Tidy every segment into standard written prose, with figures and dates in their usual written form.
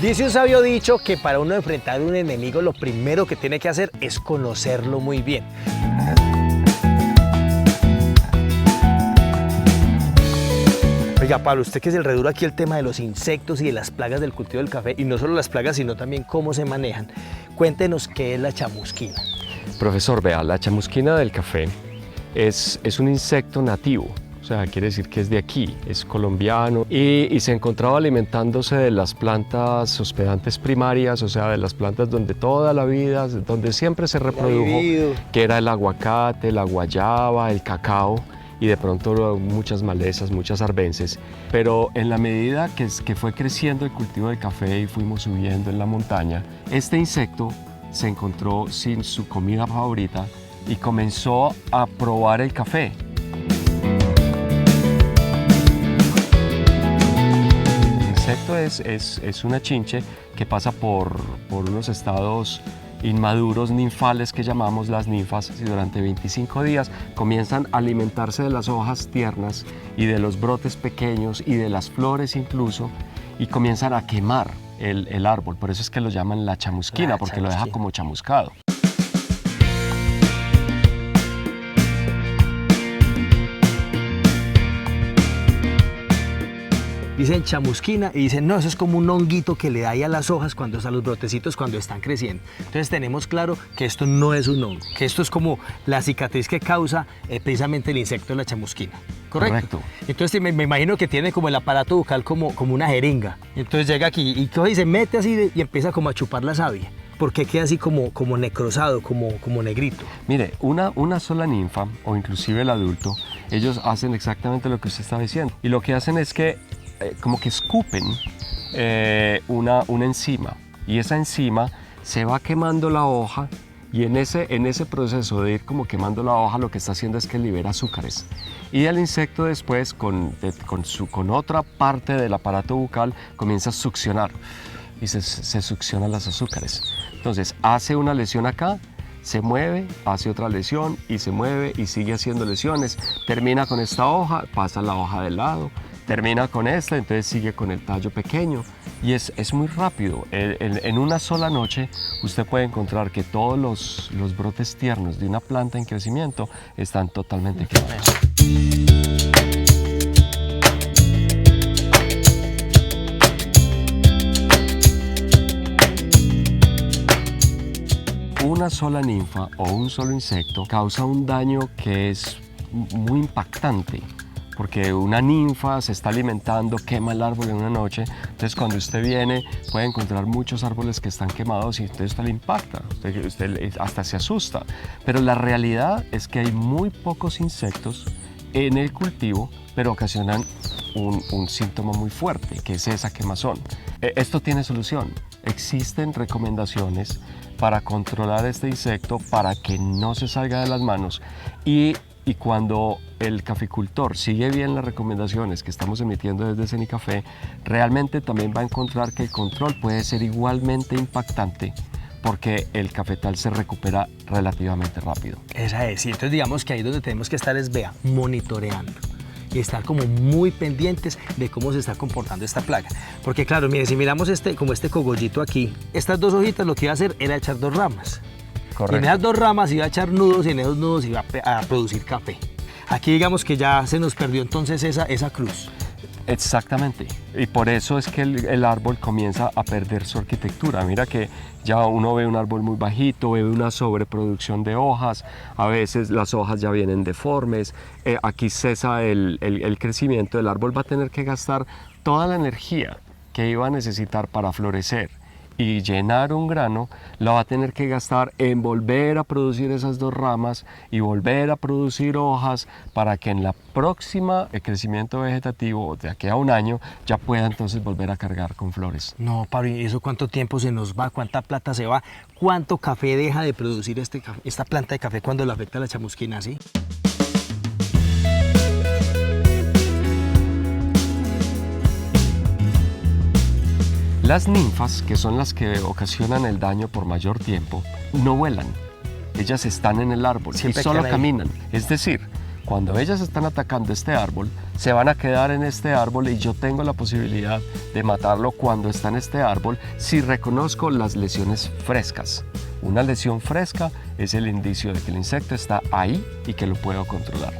Dice un sabio dicho que para uno enfrentar a un enemigo lo primero que tiene que hacer es conocerlo muy bien. Oiga, Pablo, usted que es el reduro aquí el tema de los insectos y de las plagas del cultivo del café, y no solo las plagas, sino también cómo se manejan. Cuéntenos qué es la chamusquina. Profesor, vea, la chamusquina del café es un insecto nativo. O sea, quiere decir que es de aquí, es colombiano y se encontraba alimentándose de las plantas hospedantes primarias, o sea, de las plantas donde toda la vida, donde siempre se reprodujo, que era el aguacate, la guayaba, el cacao y de pronto muchas malezas, muchas arbences. Pero en la medida que fue creciendo el cultivo del café y fuimos subiendo en la montaña, este insecto se encontró sin su comida favorita y comenzó a probar el café. El insecto es una chinche que pasa por unos estados inmaduros ninfales que llamamos las ninfas, y durante 25 días comienzan a alimentarse de las hojas tiernas y de los brotes pequeños y de las flores incluso, y comienzan a quemar el árbol. Por eso es que lo llaman la chamusquina, porque lo deja como chamuscado. Dicen chamusquina y dicen, no, eso es como un honguito que le da ahí a las hojas cuando están los brotecitos cuando están creciendo. Entonces tenemos claro que esto no es un hongo, que esto es como la cicatriz que causa precisamente el insecto de la chamusquina. ¿Correcto? Entonces me imagino que tiene como el aparato bucal como una jeringa. Entonces llega aquí y coge y se mete así y empieza como a chupar la savia. ¿Por qué queda así como necrosado, como negrito? Mire, una sola ninfa o inclusive el adulto, ellos hacen exactamente lo que usted está diciendo. Y lo que hacen es que como que escupen una enzima, y esa enzima se va quemando la hoja, y en ese proceso de ir como quemando la hoja lo que está haciendo es que libera azúcares, y el insecto después con otra parte del aparato bucal comienza a succionar y se succiona las azúcares. Entonces hace una lesión acá, se mueve, hace otra lesión y se mueve y sigue haciendo lesiones, termina con esta hoja, pasa la hoja del lado, termina con esta, entonces sigue con el tallo pequeño, y es muy rápido. En una sola noche usted puede encontrar que todos los brotes tiernos de una planta en crecimiento están totalmente quemados. Una sola ninfa o un solo insecto causa un daño que es muy impactante, porque una ninfa se está alimentando, quema el árbol en una noche, entonces cuando usted viene puede encontrar muchos árboles que están quemados y entonces usted le impacta, usted hasta se asusta. Pero la realidad es que hay muy pocos insectos en el cultivo, pero ocasionan un síntoma muy fuerte, que es esa quemazón. Esto tiene solución. Existen recomendaciones para controlar este insecto para que no se salga de las manos, y cuando el caficultor sigue bien las recomendaciones que estamos emitiendo desde Cenicafé, realmente también va a encontrar que el control puede ser igualmente impactante, porque el cafetal se recupera relativamente rápido. Esa es, y entonces digamos que ahí donde tenemos que estar es, vea, monitoreando y estar como muy pendientes de cómo se está comportando esta plaga. Porque claro, mire, si miramos como este cogollito aquí, estas dos hojitas lo que iba a hacer era echar dos ramas. Correcto. Y en esas dos ramas iba a echar nudos y en esos nudos iba a producir café. Aquí digamos que ya se nos perdió entonces esa cruz. Exactamente, y por eso es que el árbol comienza a perder su arquitectura. Mira que ya uno ve un árbol muy bajito, ve una sobreproducción de hojas, a veces las hojas ya vienen deformes, aquí cesa el crecimiento. El árbol va a tener que gastar toda la energía que iba a necesitar para florecer y llenar un grano, la va a tener que gastar en volver a producir esas dos ramas y volver a producir hojas, para que en la próxima crecimiento vegetativo de aquí a un año ya pueda entonces volver a cargar con flores. No, Pablo, ¿y eso cuánto tiempo se nos va? ¿Cuánta plata se va? ¿Cuánto café deja de producir esta planta de café cuando le afecta la chamusquina, sí? Las ninfas, que son las que ocasionan el daño por mayor tiempo, no vuelan. Ellas están en el árbol y solo caminan. Es decir, Cuando ellas están atacando este árbol, se van a quedar en este árbol y yo tengo la posibilidad de matarlo cuando está en este árbol si reconozco las lesiones frescas. Una lesión fresca es el indicio de que el insecto está ahí y que lo puedo controlar.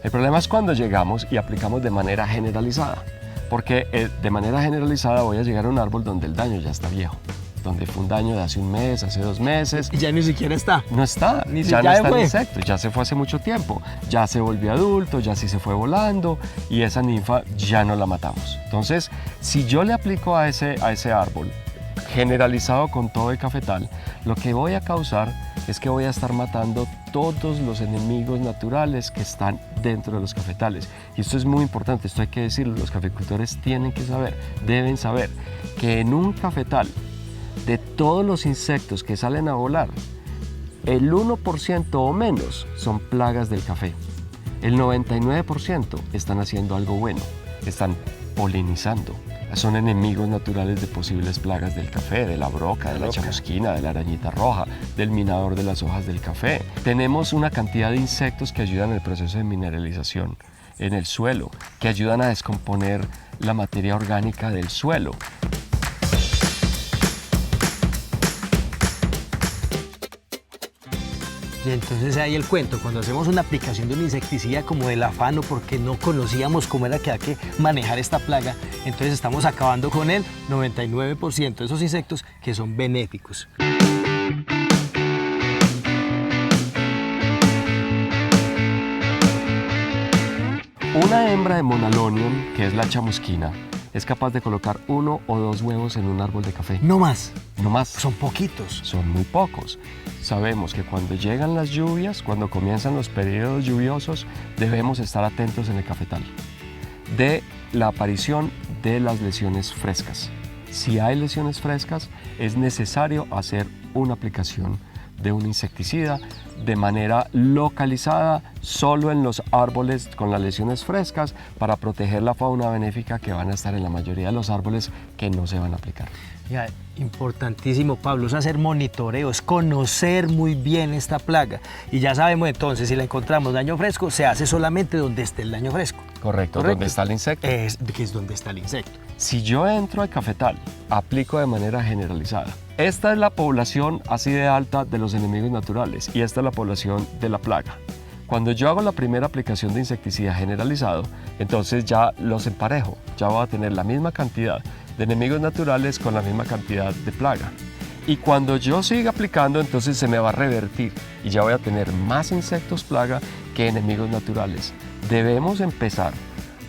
El problema es cuando llegamos y aplicamos de manera generalizada, porque de manera generalizada voy a llegar a un árbol donde el daño ya está viejo, donde fue un daño de hace un mes, hace 2 meses. Y ya ni siquiera está. No está, Ni ya siquiera no está fue. el insecto, ya se fue hace mucho tiempo, ya se volvió adulto, ya sí se fue volando y esa ninfa ya no la matamos. Entonces, si yo le aplico a ese árbol, generalizado con todo el cafetal, lo que voy a causar es que voy a estar matando todos los enemigos naturales que están dentro de los cafetales. Y esto es muy importante, esto hay que decirlo, los cafeicultores tienen que saber, deben saber que en un cafetal, de todos los insectos que salen a volar, el 1% o menos son plagas del café. El 99% están haciendo algo bueno, están polinizando. Son enemigos naturales de posibles plagas del café, de la broca, de la chamusquina, de la arañita roja, del minador de las hojas del café. Tenemos una cantidad de insectos que ayudan en el proceso de mineralización en el suelo, que ayudan a descomponer la materia orgánica del suelo. Y entonces ahí el cuento, cuando hacemos una aplicación de un insecticida como del afano porque no conocíamos cómo era que había que manejar esta plaga, entonces estamos acabando con el 99% de esos insectos que son benéficos. Una hembra de Monalonium, que es la chamusquina, es capaz de colocar 1 o 2 huevos en un árbol de café. No más. No más. Son poquitos. Son muy pocos. Sabemos que cuando llegan las lluvias, cuando comienzan los periodos lluviosos, debemos estar atentos en el cafetal de la aparición de las lesiones frescas. Si hay lesiones frescas, es necesario hacer una aplicación de un insecticida de manera localizada solo en los árboles con las lesiones frescas para proteger la fauna benéfica que van a estar en la mayoría de los árboles que no se van a aplicar. Ya, importantísimo, Pablo, es hacer monitoreo, es conocer muy bien esta plaga. Y ya sabemos entonces, si la encontramos daño fresco, se hace solamente donde esté el daño fresco. Correcto, donde está el insecto. Que es donde está el insecto. Si yo entro al cafetal, aplico de manera generalizada. Esta es la población así de alta de los enemigos naturales y esta es la población de la plaga. Cuando yo hago la primera aplicación de insecticida generalizado, entonces ya los emparejo, ya voy a tener la misma cantidad de enemigos naturales con la misma cantidad de plaga. Y cuando yo siga aplicando, entonces se me va a revertir y ya voy a tener más insectos plaga que enemigos naturales. Debemos empezar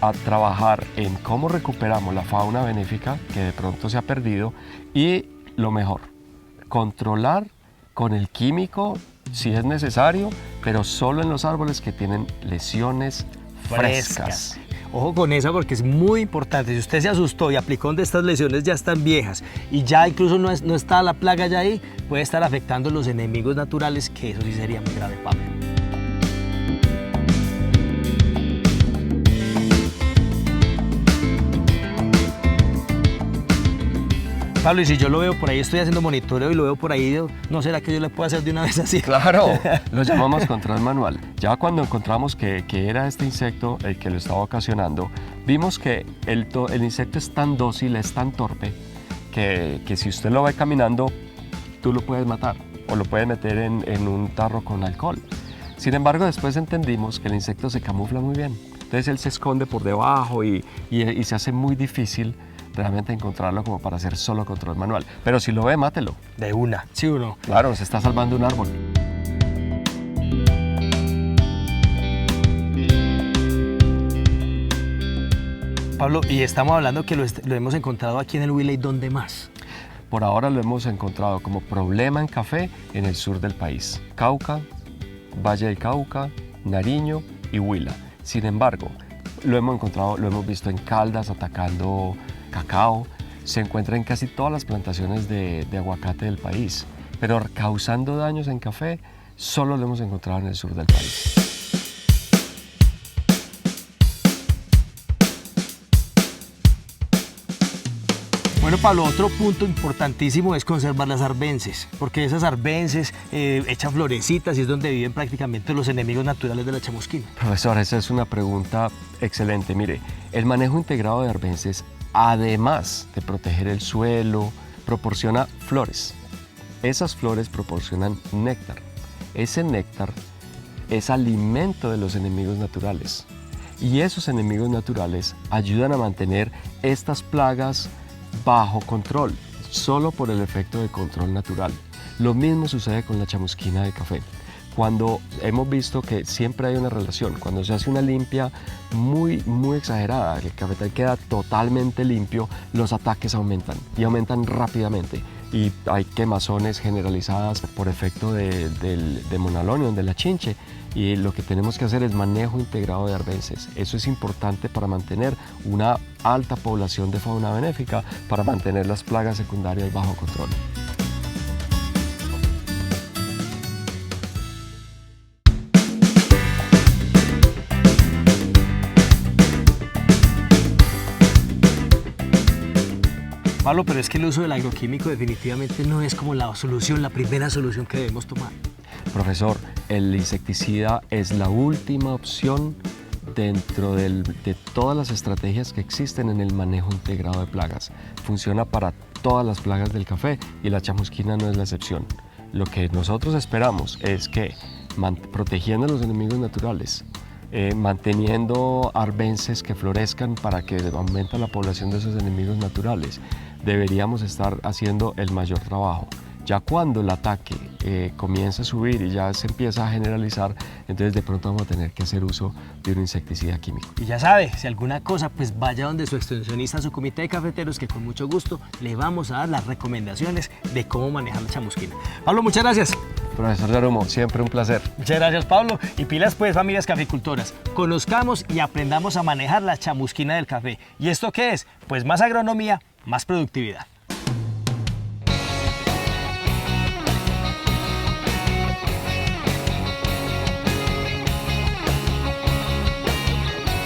a trabajar en cómo recuperamos la fauna benéfica que de pronto se ha perdido y lo mejor, controlar con el químico si es necesario, pero solo en los árboles que tienen lesiones frescas. Ojo con esa porque es muy importante. Si usted se asustó y aplicó donde estas lesiones ya están viejas y ya incluso no está la plaga ya ahí, puede estar afectando los enemigos naturales, que eso sí sería muy grave, Pablo. Pablo, y si yo lo veo por ahí, estoy haciendo monitoreo y lo veo por ahí, ¿no será que yo le puedo hacer de una vez así? Claro, lo llamamos control manual. Ya cuando encontramos que era este insecto el que lo estaba ocasionando, vimos que el insecto es tan dócil, es tan torpe, que si usted lo ve caminando, tú lo puedes matar o lo puedes meter en un tarro con alcohol. Sin embargo, después entendimos que el insecto se camufla muy bien. Entonces él se esconde por debajo y se hace muy difícil realmente encontrarlo como para hacer solo control manual. Pero si lo ve, mátelo. De una, ¿sí o no? Claro, se está salvando un árbol. Pablo, y estamos hablando que lo hemos encontrado aquí en el Huila, ¿y dónde más? Por ahora lo hemos encontrado como problema en café en el sur del país. Cauca, Valle del Cauca, Nariño y Huila. Sin embargo, lo hemos visto en Caldas atacando cacao, se encuentra en casi todas las plantaciones de aguacate del país, pero causando daños en café solo lo hemos encontrado en el sur del país. Bueno, Pablo, otro punto importantísimo es conservar las arbences, porque esas arbences echan florecitas y es donde viven prácticamente los enemigos naturales de la chamusquina. Profesor, esa es una pregunta excelente. Mire, el manejo integrado de arbences, además de proteger el suelo, proporciona flores. Esas flores proporcionan néctar. Ese néctar es alimento de los enemigos naturales. Y esos enemigos naturales ayudan a mantener estas plagas bajo control, solo por el efecto de control natural. Lo mismo sucede con la chamusquina de café. Cuando hemos visto que siempre hay una relación, cuando se hace una limpia muy exagerada, el cafetal queda totalmente limpio, los ataques aumentan y aumentan rápidamente. Y hay quemazones generalizadas por efecto de Monalonion, de la chinche. Y lo que tenemos que hacer es manejo integrado de arbences. Eso es importante para mantener una alta población de fauna benéfica, para mantener las plagas secundarias bajo control. Pablo, pero es que el uso del agroquímico definitivamente no es como la solución, la primera solución que debemos tomar. Profesor, el insecticida es la última opción dentro de todas las estrategias que existen en el manejo integrado de plagas. Funciona para todas las plagas del café y la chamusquina no es la excepción. Lo que nosotros esperamos es que, protegiendo a los enemigos naturales, manteniendo arbences que florezcan para que aumente la población de esos enemigos naturales, deberíamos estar haciendo el mayor trabajo. Ya cuando el ataque comienza a subir y ya se empieza a generalizar, entonces de pronto vamos a tener que hacer uso de un insecticida químico. Y ya sabe, si alguna cosa, pues vaya donde su extensionista, su comité de cafeteros, que con mucho gusto le vamos a dar las recomendaciones de cómo manejar la chamusquina. Pablo, muchas gracias. Profesor Yarumo, siempre un placer. Muchas gracias, Pablo. Y pilas pues, familias caficultoras. Conozcamos y aprendamos a manejar la chamusquina del café. ¿Y esto qué es? Pues más agronomía, más productividad.